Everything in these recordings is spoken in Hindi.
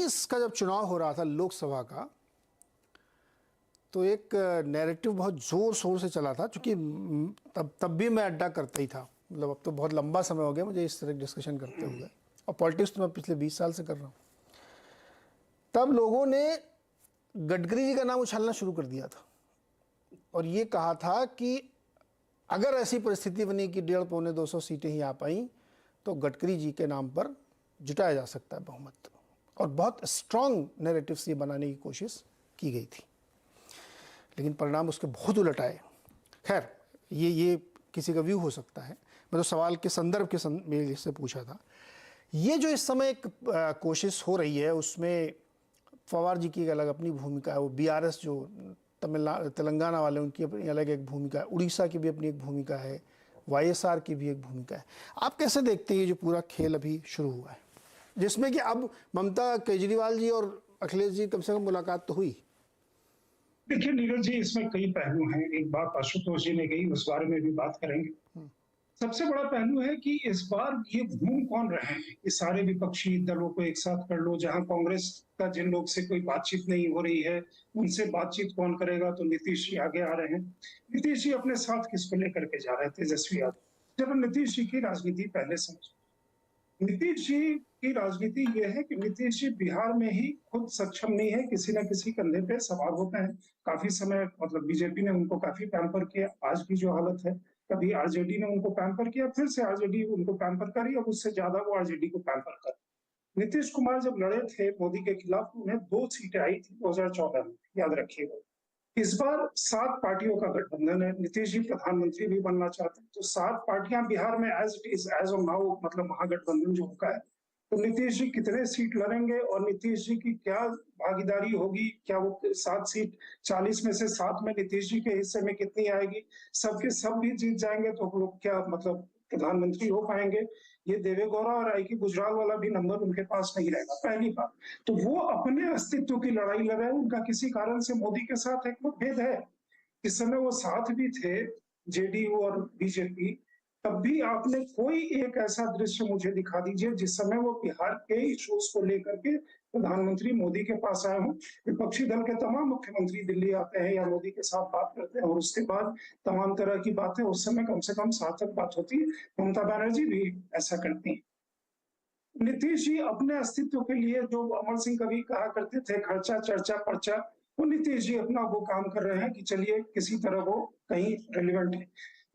2019 का जब चुनाव हो रहा था लोकसभा का, तो एक नैरेटिव बहुत ज़ोर शोर से चला था, क्योंकि तब भी मैं अड्डा करता ही था। मतलब अब तो बहुत लंबा समय हो गया मुझे इस तरह डिस्कशन करते हुए, और पॉलिटिक्स तो मैं पिछले 20 साल से कर रहा हूँ। तब लोगों ने गडकरी जी का नाम उछालना शुरू कर दिया था और ये कहा था कि अगर ऐसी परिस्थिति बनी कि 150-200 सीटें ही आ पाई तो गडकरी जी के नाम पर जुटाया जा सकता है बहुमत, और बहुत स्ट्रांग नैरेटिव से बनाने की कोशिश की गई थी। लेकिन परिणाम उसके बहुत उलट आए। खैर, ये किसी का व्यू हो सकता है। मैं तो सवाल के संदर्भ के में जिससे पूछा था, ये जो इस समय एक कोशिश हो रही है उसमें पवार जी की एक अलग अपनी भूमिका है, वो बीआरएस जो तेलंगाना वाले उनकी अपनी अलग एक भूमिका है, उड़ीसा की भी अपनी एक भूमिका है, वाईएसआर की भी एक भूमिका है। आप कैसे देखते हैं ये जो पूरा खेल अभी शुरू हुआ है, जिसमें कि अब ममता केजरीवाल जी और अखिलेश जी कम से कम मुलाकात तो हुई? देखिए नीरज जी, इसमें कई पहलू हैं। एक बात आशुतोष जी ने कही, उस बारे में भी बात करेंगे। सबसे बड़ा पहलू है कि इस बार ये घूम कौन रहे हैं। ये सारे विपक्षी दलों को एक साथ कर लो, जहां कांग्रेस का जिन लोग से कोई बातचीत नहीं हो रही है उनसे बातचीत कौन करेगा, तो नीतीश जी आगे आ रहे हैं। नीतीश जी अपने साथ किसको लेकर के जा रहे हैं? तेजस्वी यादव। जब नीतीश जी की राजनीति पहले समझ, नीतीश जी की राजनीति यह है कि नीतीश जी बिहार में ही खुद सक्षम नहीं है, किसी न किसी कंधे पे सवार होते हैं। काफी समय मतलब बीजेपी ने उनको काफी पैम्पर किया। आज की जो हालत है, कभी आरजेडी ने उनको पैम्पर किया, फिर से आरजेडी उनको पैम्पर करी, और उससे ज्यादा वो आरजेडी को पैम्पर कर। नीतीश कुमार जब लड़े थे मोदी के खिलाफ, उन्हें 2 सीटें आई थी 2014 में, याद रखिएगा। इस बार 7 पार्टियों का गठबंधन है। नीतीश जी प्रधानमंत्री भी बनना चाहते हैं, तो 7 पार्टियां बिहार में as it is as of now, मतलब महागठबंधन जो होगा है। तो नीतीश जी कितने सीट लड़ेंगे और नीतीश जी की क्या भागीदारी होगी, क्या वो 7 सीट 40 में से 7 में नीतीश जी के हिस्से में कितनी आएगी? सबके सब भी जीत जाएंगे तो वो क्या मतलब प्रधानमंत्री हो पाएंगे? ये देवेगौड़ा और आई की गुजराल वाला भी नंबर उनके पास नहीं रहेगा, पहली बात। तो वो अपने अस्तित्व की लड़ाई लड़ रहे हैं। उनका किसी कारण से मोदी के साथ एक मतभेद है। इस समय वो साथ भी थे, जेडीयू और बीजेपी, तब भी आपने कोई एक ऐसा दृश्य मुझे दिखा दीजिए जिस समय वो बिहार के इश्यूज को लेकर के प्रधानमंत्री मोदी के पास आए हों। विपक्षी दल के तमाम मुख्यमंत्री दिल्ली आते हैं या मोदी के साथ बात करते हैं, और उसके बाद तमाम तरह की बातें उस समय कम से कम सार्थक बात होती है। ममता बनर्जी भी ऐसा करती है। नीतीश जी अपने अस्तित्व के लिए, जो अमर सिंह कभी कहा करते थे, खर्चा चर्चा पर्चा, वो नीतीश जी अपना वो काम कर रहे हैं कि चलिए किसी तरह वो कहीं रेलिवेंट है।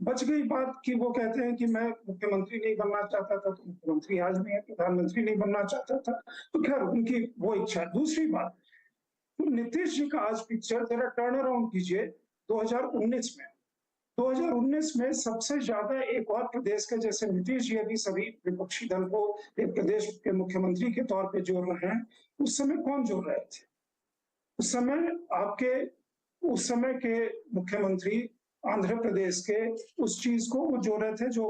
बच गई बात कि वो कहते हैं कि मैं मुख्यमंत्री नहीं बनना चाहता था, तो मुख्यमंत्री आज भी है। प्रधानमंत्री नहीं बनना चाहता था, तो खैर उनकी वो इच्छा है। दूसरी बात, तो नीतीश जी का आज पिक्चर जरा टर्न अराउंड कीजिए 2019 में। 2019 में सबसे ज्यादा एक और प्रदेश के, जैसे नीतीश जी अभी सभी विपक्षी दल को एक प्रदेश के मुख्यमंत्री के तौर पे जोड़ रहे हैं, उस समय कौन जोड़ रहे थे? उस समय आपके उस समय के मुख्यमंत्री आंध्र प्रदेश के उस चीज को वो जोड़ रहे थे जो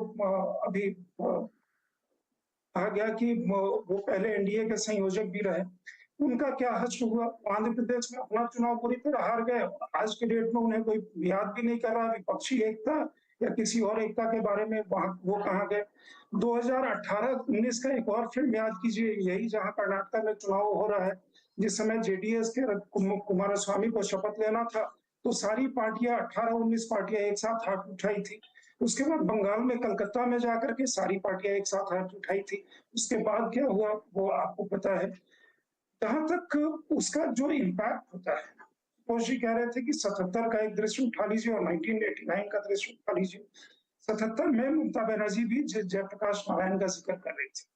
अभी कहा गया कि वो पहले एनडीए के संयोजक भी रहे। उनका क्या हश्र हुआ? आंध्र प्रदेश में अपना चुनाव पूरी तरह हार गए। आज के डेट में उन्हें कोई याद भी नहीं कर रहा विपक्षी एकता या किसी और एकता के बारे में, वहां वो कहाँ गए? 2018-19 का एक और फिल्म याद कीजिए, यही जहां कर्नाटक में चुनाव हो रहा है, जिस समय जेडीएस के कुमारस्वामी को शपथ लेना था, तो सारी पार्टियां 18-19 पार्टियां एक साथ हाथ उठाई थी। उसके बाद बंगाल में कलकत्ता में जाकर के सारी पार्टियां एक साथ हाथ उठाई थी। उसके बाद क्या हुआ वो आपको पता है। जहां तक उसका जो इम्पैक्ट होता है, जी कह रहे थे कि 77 का एक दृश्य उठा लीजिए और 1989 का दृश्य उठा लीजिए। 77 में ममता बनर्जी भी जयप्रकाश नारायण का जिक्र कर रही थी।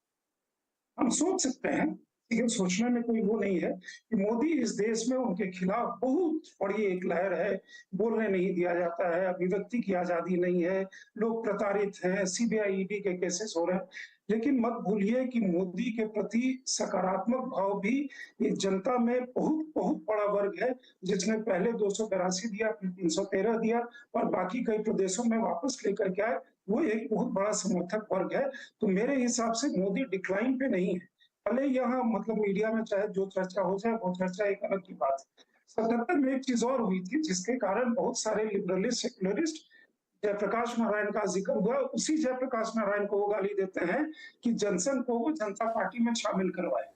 हम सोच सकते हैं, ये सोचने में कोई वो नहीं है कि मोदी इस देश में उनके खिलाफ बहुत बड़ी एक लहर है, बोलने नहीं दिया जाता है, अभिव्यक्ति की आजादी नहीं है, लोग प्रताड़ित हैं, सीबीआई ईडी के केसेस हो रहे हैं। लेकिन मत भूलिए कि मोदी के प्रति सकारात्मक भाव भी ये जनता में बहुत बहुत बड़ा वर्ग है, जिसने पहले 282 दिया, फिर 313 दिया और बाकी कई प्रदेशों में वापस लेकर के आए। वो एक बहुत बड़ा समर्थक वर्ग है। तो मेरे हिसाब से मोदी डिक्लाइन पे नहीं है। भले यहाँ मतलब मीडिया में चाहे जो चर्चा हो जाए, वो चर्चा एक अलग की बात है। 77 में एक चीज और हुई थी जिसके कारण बहुत सारे लिबरलिस्ट सेक्युलरिस्ट जयप्रकाश नारायण का जिक्र हुआ। उसी जयप्रकाश नारायण को वो गाली देते हैं कि जनसंघ को वो जनता पार्टी में शामिल करवाए।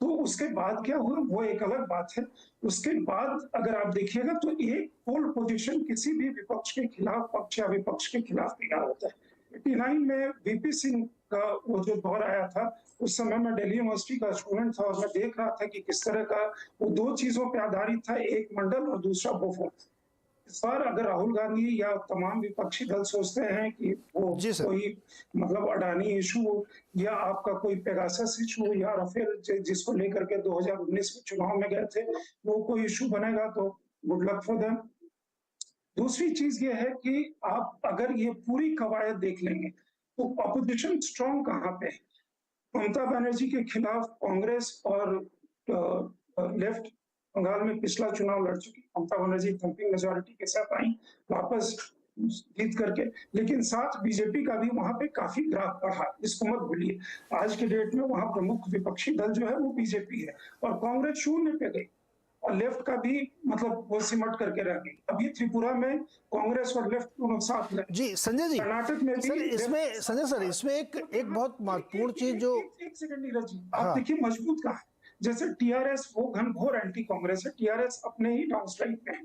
तो उसके बाद क्या हुआ वो एक अलग बात है। उसके बाद अगर आप देखिएगा तो एक पोल पोजीशन किसी भी विपक्ष के खिलाफ, पक्ष या विपक्ष के खिलाफ तैयार होता है। 89 में वीपी सिंह का वो जो दौर आया था, उस समय मैं दिल्ली यूनिवर्सिटी का स्टूडेंट था और मैं देख रहा था कि किस तरह का वो दो चीजों पर आधारित था, एक मंडल और दूसरा बोफोर्स। इस बार अगर राहुल गांधी या तमाम विपक्षी दल सोचते हैं कि वो जी सर। कोई मतलब अडानी इशू या आपका कोई पेगासस इशू या राफेल जिसको लेकर के 2019 में चुनाव में गए थे, वो कोई इशू बनेगा तो गुड लक फॉर देम। दूसरी चीज ये है कि आप अगर ये पूरी कवायद देख लेंगे तो अपोजिशन स्ट्रांग कहाँ पे है। ममता बनर्जी के खिलाफ कांग्रेस और लेफ्ट बंगाल में पिछला चुनाव लड़ चुकी। ममता बनर्जी थम्पिंग मेजोरिटी के साथ आई वापस जीत करके, लेकिन साथ बीजेपी का भी वहां पे काफी ग्राफ बढ़ा, इसको मत भूलिए। आज के डेट में वहां प्रमुख विपक्षी दल जो है वो बीजेपी है और कांग्रेस शून्य पे गई और लेफ्ट का भी मतलब वो सिमट करके रह गई। अभी त्रिपुरा में कांग्रेस और लेफ्ट दोनों साथ में। जी संजय जी, कर्नाटक में भी सर इसमें संजय सर इसमें एक बहुत महत्वपूर्ण चीज जो एक सेकंड नीरज जी, हाँ आप देखिए मजबूत कहाँ है। जैसे टीआरएस वो घनघोर एंटी कांग्रेस है, टीआरएस अपने ही डाउन स्ट्राइक में है।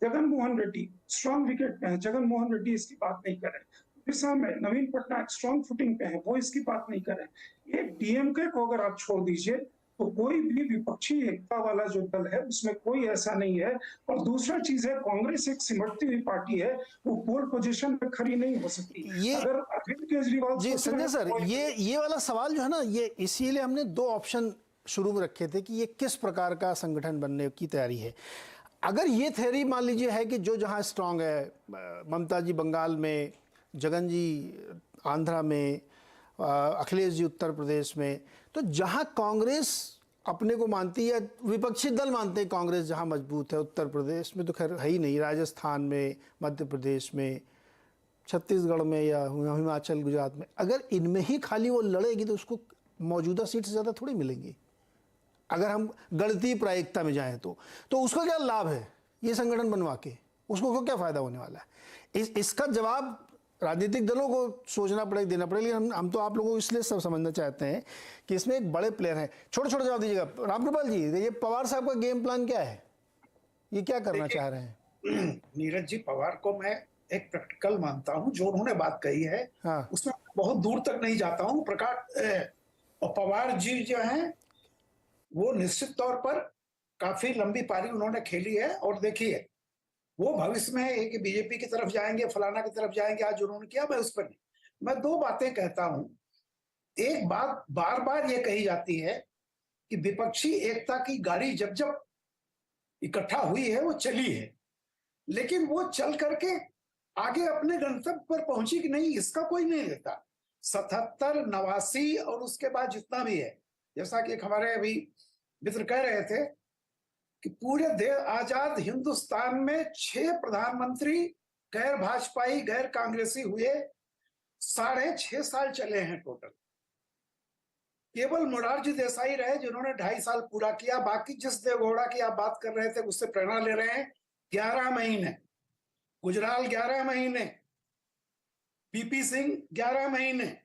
जगन मोहन रेड्डी स्ट्रॉन्ग विकेट पे है, जगन मोहन रेड्डी इसकी बात नहीं कर रहे। उड़ीसा में नवीन पटनायक स्ट्रॉन्ग फुटिंग पे है, वो इसकी बात नहीं कर रहे। एक डीएमके को अगर आप छोड़ दीजिए तो कोई भी विपक्षी एकता वाला जो दल है उसमें कोई ऐसा नहीं है। और दूसरा चीज है, कांग्रेस एक सिमटती हुई पार्टी है, वो पोल पोजीशन पे खड़ी नहीं हो सकती। ये अगर अरविंद केजरीवाल जी संजय सर, ये वाला सवाल जो है ना, ये इसीलिए हमने दो ऑप्शन शुरू में रखे थे कि ये किस प्रकार का संगठन बनने की तैयारी है। अगर ये थ्योरी मान लीजिए है कि जो जहाँ स्ट्रांग है, ममता जी बंगाल में, जगन जी आंध्रा में, अखिलेश जी उत्तर प्रदेश में, तो जहाँ कांग्रेस अपने को मानती है, विपक्षी दल मानते हैं कांग्रेस जहाँ मजबूत है, उत्तर प्रदेश में तो खैर है ही नहीं, राजस्थान में, मध्य प्रदेश में, छत्तीसगढ़ में या हिमाचल गुजरात में, अगर इनमें ही खाली वो लड़ेगी तो उसको मौजूदा सीट से ज़्यादा थोड़ी मिलेंगी। अगर हम गणितीय प्रायिकता में जाएं तो उसका क्या लाभ है ये संगठन बनवा के, उसको क्या फायदा होने वाला है। इसका जवाब राजनीतिक दलों को सोचना पड़ेगा, देना पड़ेगा। लेकिन हम तो आप लोगों को इसलिए सब समझना चाहते हैं कि इसमें एक बड़े प्लेयर हैं। छोटे छोटे जवाब दीजिएगा। रामकृपाल जी, ये पवार साहब का गेम प्लान क्या है, ये क्या करना चाह रहे हैं? नीरज जी, पवार को मैं एक प्रैक्टिकल मानता हूं। जो उन्होंने बात कही है हाँ। उसमें बहुत दूर तक नहीं जाता हूं। और पवार जी जो हैं वो निश्चित तौर पर काफी लंबी पारी उन्होंने खेली है और देखिए वो भविष्य में एक बीजेपी की तरफ जाएंगे, फलाना की तरफ जाएंगे। आज उन्होंने किया, मैं उस पर नहीं। मैं दो बातें कहता हूं। एक बात बार बार ये कही जाती है कि विपक्षी एकता की गाड़ी जब जब इकट्ठा हुई है वो चली है, लेकिन वो चल करके आगे अपने गंतव्य पर पहुंची कि नहीं, इसका कोई नहीं देता। 77, 89 और उसके बाद जितना भी है, जैसा कि हमारे अभी मित्र कह रहे थे कि पूरे आजाद हिंदुस्तान में 6 प्रधानमंत्री गैर भाजपाई, गैर कांग्रेसी हुए। 6.5 साल चले हैं टोटल। केवल मोरारजी देसाई रहे जिन्होंने 2.5 साल पूरा किया। बाकी जिस देवगौड़ा की आप बात कर रहे थे उससे प्रेरणा ले रहे हैं। 11 महीने, गुजराल 11 महीने, पीपी सिंह 11 महीने,